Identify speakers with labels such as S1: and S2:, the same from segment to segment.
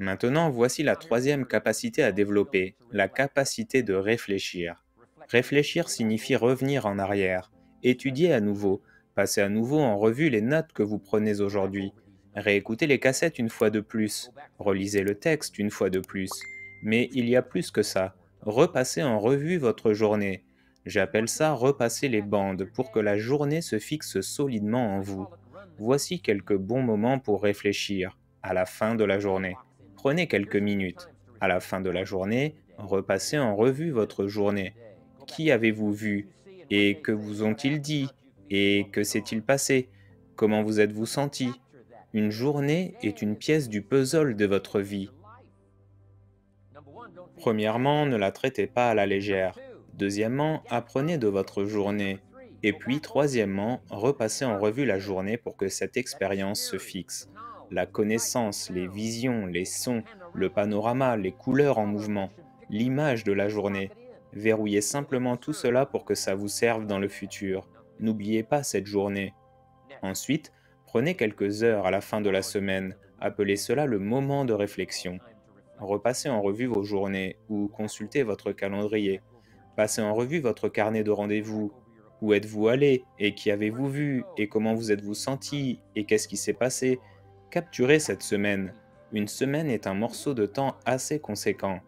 S1: Maintenant, voici la troisième capacité à développer, la capacité de réfléchir. Réfléchir signifie revenir en arrière, étudier à nouveau, passer à nouveau en revue les notes que vous prenez aujourd'hui, réécouter les cassettes une fois de plus, relisez le texte une fois de plus. Mais il y a plus que ça, repasser en revue votre journée. J'appelle ça repasser les bandes pour que la journée se fixe solidement en vous. Voici quelques bons moments pour réfléchir à la fin de la journée. Prenez quelques minutes. À la fin de la journée, repassez en revue votre journée. Qui avez-vous vu? Et que vous ont-ils dit? Et que s'est-il passé? Comment vous êtes-vous senti? Une journée est une pièce du puzzle de votre vie. Premièrement, ne la traitez pas à la légère. Deuxièmement, apprenez de votre journée. Et puis, troisièmement, repassez en revue la journée pour que cette expérience se fixe. La connaissance, les visions, les sons, le panorama, les couleurs en mouvement, l'image de la journée. Verrouillez simplement tout cela pour que ça vous serve dans le futur. N'oubliez pas cette journée. Ensuite, prenez quelques heures à la fin de la semaine. Appelez cela le moment de réflexion. Repassez en revue vos journées ou consultez votre calendrier. Passez en revue votre carnet de rendez-vous. Où êtes-vous allé et qui avez-vous vu et comment vous êtes-vous senti et qu'est-ce qui s'est passé? Capturez cette semaine. Une semaine est un morceau de temps assez conséquent.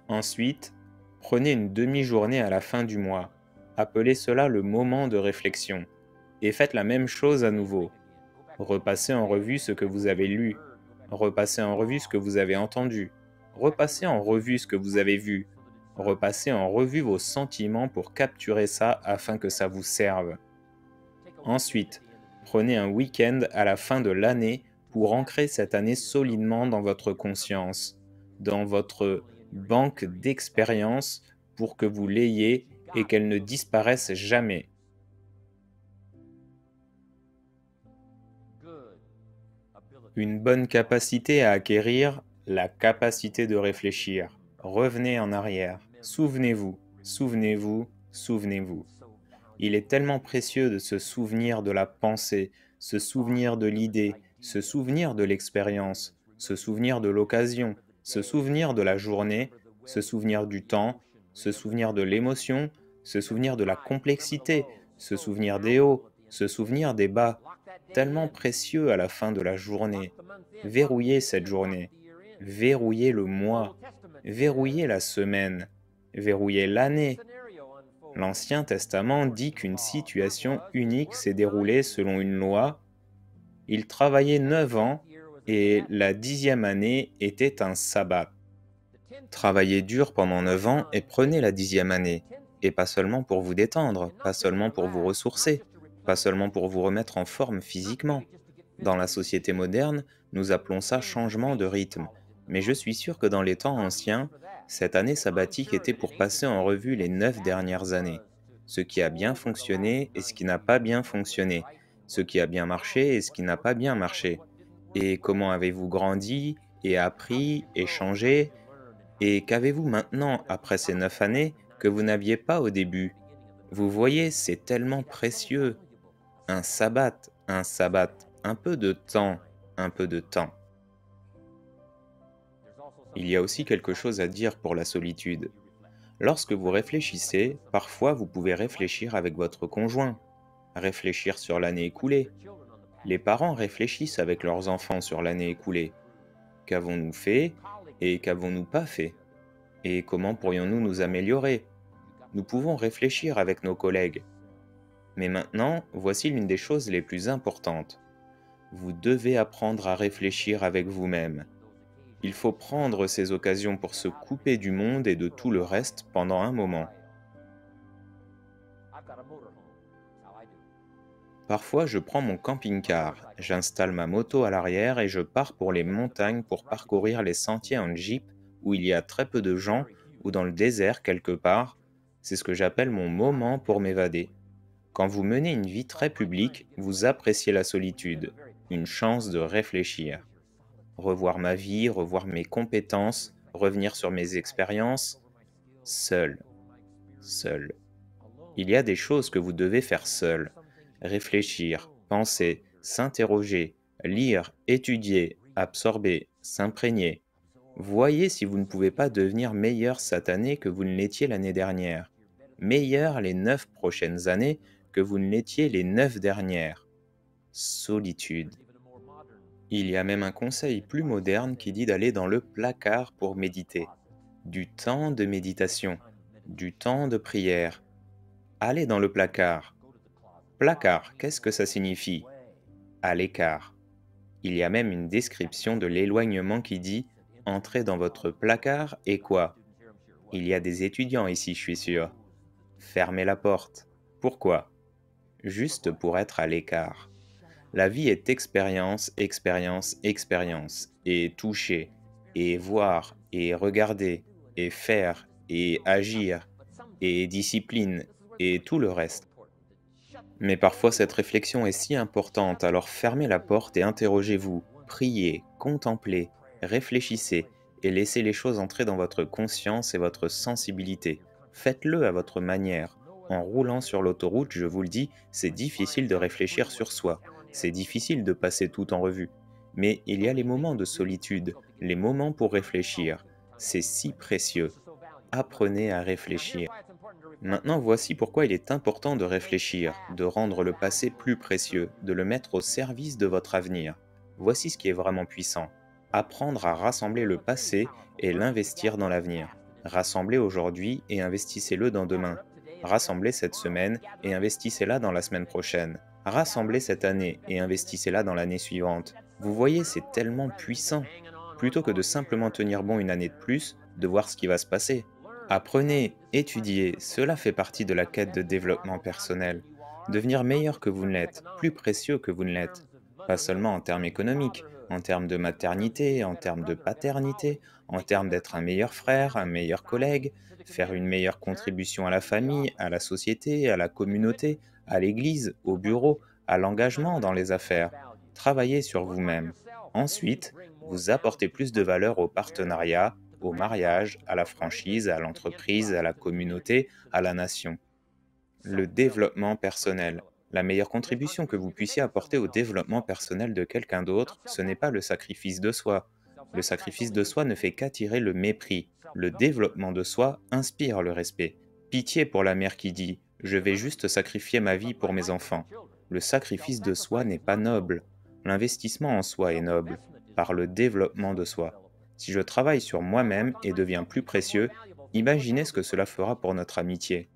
S1: Ensuite, prenez une demi-journée à la fin du mois. Appelez cela le moment de réflexion. Et faites la même chose à nouveau. Repassez en revue ce que vous avez lu. Repassez en revue ce que vous avez entendu. Repassez en revue ce que vous avez vu. Repassez en revue vos sentiments pour capturer ça afin que ça vous serve. Ensuite, prenez un week-end à la fin de l'année pour ancrer cette année solidement dans votre conscience, dans votre banque d'expériences pour que vous l'ayez et qu'elle ne disparaisse jamais. Une bonne capacité à acquérir, la capacité de réfléchir. Revenez en arrière. Souvenez-vous, souvenez-vous, souvenez-vous. Il est tellement précieux de se souvenir de la pensée, se souvenir de l'idée, se souvenir de l'expérience, se souvenir de l'occasion, se souvenir de la journée, se souvenir du temps, se souvenir de l'émotion, se souvenir de la complexité, se souvenir des hauts, se souvenir des bas. Tellement précieux à la fin de la journée. Verrouillez cette journée. Verrouillez le mois. Verrouillez la semaine. Verrouillez l'année. L'Ancien Testament dit qu'une situation unique s'est déroulée selon une loi. Il travaillait 9 ans et la 10e année était un sabbat. Travaillez dur pendant 9 ans et prenez la 10e année. Et pas seulement pour vous détendre, pas seulement pour vous ressourcer, pas seulement pour vous remettre en forme physiquement. Dans la société moderne, nous appelons ça changement de rythme. Mais je suis sûr que dans les temps anciens, cette année sabbatique était pour passer en revue les 9 dernières années. Ce qui a bien fonctionné et ce qui n'a pas bien fonctionné. Ce qui a bien marché et ce qui n'a pas bien marché. Et comment avez-vous grandi et appris et changé? Et qu'avez-vous maintenant après ces 9 années que vous n'aviez pas au début? Vous voyez, c'est tellement précieux. Un sabbat, un peu de temps, un peu de temps. Il y a aussi quelque chose à dire pour la solitude. Lorsque vous réfléchissez, parfois vous pouvez réfléchir avec votre conjoint, réfléchir sur l'année écoulée. Les parents réfléchissent avec leurs enfants sur l'année écoulée. Qu'avons-nous fait et qu'avons-nous pas fait? Et comment pourrions-nous nous améliorer? Nous pouvons réfléchir avec nos collègues. Mais maintenant, voici l'une des choses les plus importantes. Vous devez apprendre à réfléchir avec vous-même. Il faut prendre ces occasions pour se couper du monde et de tout le reste pendant un moment. Parfois, je prends mon camping-car, j'installe ma moto à l'arrière et je pars pour les montagnes pour parcourir les sentiers en jeep où il y a très peu de gens ou dans le désert quelque part. C'est ce que j'appelle mon moment pour m'évader. Quand vous menez une vie très publique, vous appréciez la solitude, une chance de réfléchir. Revoir ma vie, revoir mes compétences, revenir sur mes expériences, seul, seul. Il y a des choses que vous devez faire seul. Réfléchir, penser, s'interroger, lire, étudier, absorber, S'imprégner. Voyez si vous ne pouvez pas devenir meilleur cette année que vous ne l'étiez l'année dernière. Meilleur les 9 prochaines années que vous ne l'étiez les 9 dernières. Solitude. Il y a même un conseil plus moderne qui dit d'aller dans le placard pour méditer. Du temps de méditation, du temps de prière. Allez dans le placard. Placard, qu'est-ce que ça signifie? À l'écart. Il y a même une description de l'éloignement qui dit entrez dans votre placard et quoi? Il y a des étudiants ici, je suis sûr. Fermez la porte. Pourquoi? Juste pour être à l'écart. La vie est expérience, expérience, expérience, et toucher, et voir, et regarder, et faire, et agir, et discipline, et tout le reste. Mais parfois cette réflexion est si importante, alors fermez la porte et interrogez-vous, priez, contemplez, réfléchissez, et laissez les choses entrer dans votre conscience et votre sensibilité. Faites-le à votre manière. En roulant sur l'autoroute, je vous le dis, c'est difficile de réfléchir sur soi. C'est difficile de passer tout en revue. Mais il y a les moments de solitude, les moments pour réfléchir. C'est si précieux. Apprenez à réfléchir. Maintenant, voici pourquoi il est important de réfléchir, de rendre le passé plus précieux, de le mettre au service de votre avenir. Voici ce qui est vraiment puissant. Apprendre à rassembler le passé et l'investir dans l'avenir. Rassemblez aujourd'hui et investissez-le dans demain. Rassemblez cette semaine et investissez-la dans la semaine prochaine. Rassemblez cette année et investissez-la dans l'année suivante. Vous voyez, c'est tellement puissant. Plutôt que de simplement tenir bon une année de plus, de voir ce qui va se passer. Apprenez, étudiez, cela fait partie de la quête de développement personnel. Devenir meilleur que vous ne l'êtes, plus précieux que vous ne l'êtes. Pas seulement en termes économiques, en termes de maternité, en termes de paternité, en termes d'être un meilleur frère, un meilleur collègue, faire une meilleure contribution à la famille, à la société, à la communauté, à l'église, au bureau, à l'engagement dans les affaires. Travaillez sur vous-même. Ensuite, vous apportez plus de valeur au partenariat, au mariage, à la franchise, à l'entreprise, à la communauté, à la nation. Le développement personnel. La meilleure contribution que vous puissiez apporter au développement personnel de quelqu'un d'autre, ce n'est pas le sacrifice de soi. Le sacrifice de soi ne fait qu'attirer le mépris. Le développement de soi inspire le respect. Pitié pour la mère qui dit ⁇ Je vais juste sacrifier ma vie pour mes enfants ⁇ Le sacrifice de soi n'est pas noble. L'investissement en soi est noble, par le développement de soi. Si je travaille sur moi-même et deviens plus précieux, imaginez ce que cela fera pour notre amitié.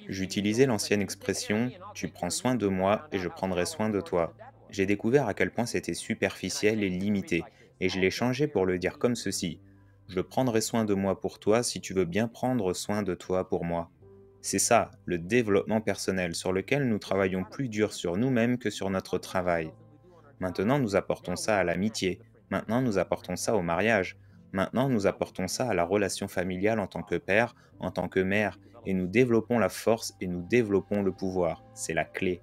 S1: J'utilisais l'ancienne expression ⁇ Tu prends soin de moi et je prendrai soin de toi ⁇ J'ai découvert à quel point c'était superficiel et limité, et je l'ai changé pour le dire comme ceci ⁇ Je prendrai soin de moi pour toi si tu veux bien prendre soin de toi pour moi. C'est ça, le développement personnel, sur lequel nous travaillons plus dur sur nous-mêmes que sur notre travail. Maintenant, nous apportons ça à l'amitié. Maintenant, nous apportons ça au mariage. Maintenant, nous apportons ça à la relation familiale en tant que père, en tant que mère, et nous développons la force et nous développons le pouvoir. C'est la clé.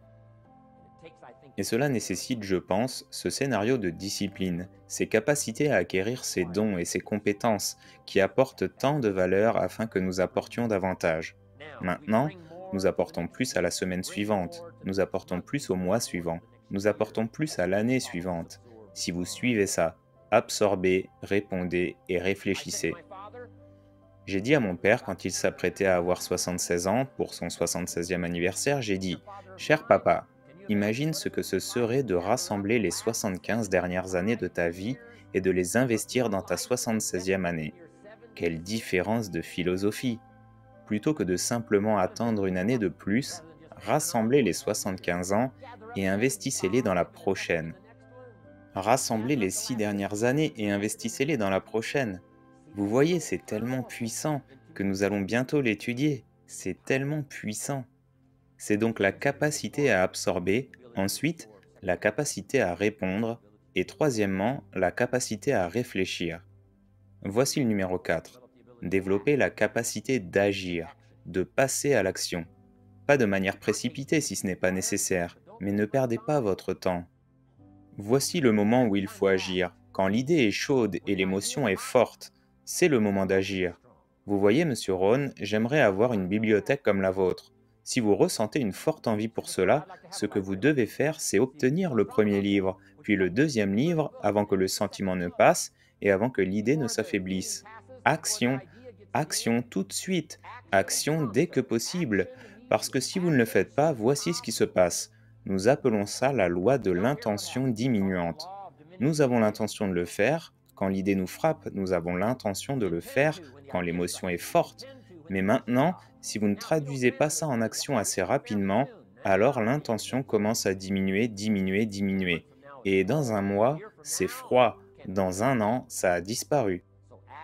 S1: Et cela nécessite, je pense, ce scénario de discipline, ces capacités à acquérir ces dons et ces compétences qui apportent tant de valeur afin que nous apportions davantage. Maintenant, nous apportons plus à la semaine suivante, nous apportons plus au mois suivant, nous apportons plus à l'année suivante. Si vous suivez ça, absorbez, répondez et réfléchissez. J'ai dit à mon père quand il s'apprêtait à avoir 76 ans, pour son 76e anniversaire, j'ai dit ⁇ Cher papa, imagine ce que ce serait de rassembler les 75 dernières années de ta vie et de les investir dans ta 76e année. Quelle différence de philosophie! Plutôt que de simplement attendre une année de plus, rassemblez les 75 ans et investissez-les dans la prochaine. Rassemblez les 6 dernières années et investissez-les dans la prochaine. Vous voyez, c'est tellement puissant que nous allons bientôt l'étudier. C'est tellement puissant. C'est donc la capacité à absorber, ensuite la capacité à répondre et troisièmement la capacité à réfléchir. Voici le numéro 4. Développer la capacité d'agir, de passer à l'action. Pas de manière précipitée si ce n'est pas nécessaire, mais ne perdez pas votre temps. Voici le moment où il faut agir. Quand l'idée est chaude et l'émotion est forte, c'est le moment d'agir. Vous voyez, monsieur Ron, j'aimerais avoir une bibliothèque comme la vôtre. Si vous ressentez une forte envie pour cela, ce que vous devez faire, c'est obtenir le premier livre, puis le deuxième livre avant que le sentiment ne passe et avant que l'idée ne s'affaiblisse. Action, action tout de suite, action dès que possible, parce que si vous ne le faites pas, voici ce qui se passe. Nous appelons ça la loi de l'intention diminuante. Nous avons l'intention de le faire, quand l'idée nous frappe, nous avons l'intention de le faire quand l'émotion est forte. Mais maintenant, si vous ne traduisez pas ça en action assez rapidement, alors l'intention commence à diminuer, diminuer, diminuer. Et dans un mois, c'est froid. Dans un an, ça a disparu.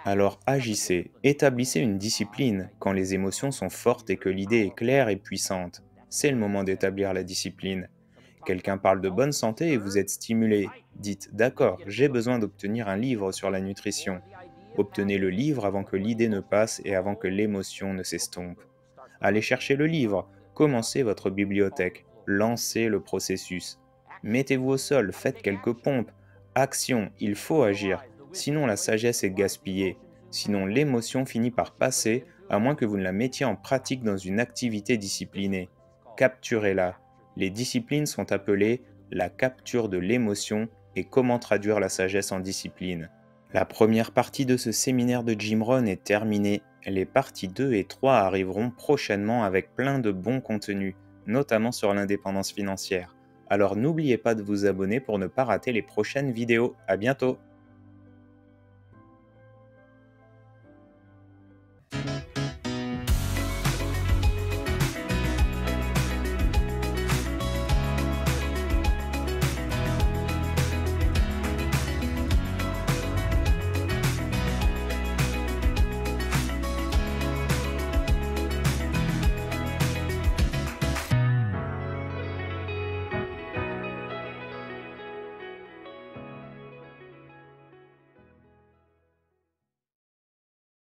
S1: Alors agissez, établissez une discipline quand les émotions sont fortes et que l'idée est claire et puissante. C'est le moment d'établir la discipline. Quelqu'un parle de bonne santé et vous êtes stimulé. Dites, d'accord, j'ai besoin d'obtenir un livre sur la nutrition. Obtenez le livre avant que l'idée ne passe et avant que l'émotion ne s'estompe. Allez chercher le livre, commencez votre bibliothèque, lancez le processus. Mettez-vous au sol, faites quelques pompes. Action, il faut agir, sinon la sagesse est gaspillée, sinon l'émotion finit par passer, à moins que vous ne la mettiez en pratique dans une activité disciplinée. Capturez-la. Les disciplines sont appelées la capture de l'émotion et comment traduire la sagesse en discipline. La première partie de ce séminaire de Jim Rohn est terminée. Les parties 2 et 3 arriveront prochainement avec plein de bons contenus, notamment sur l'indépendance financière. Alors n'oubliez pas de vous abonner pour ne pas rater les prochaines vidéos. À bientôt!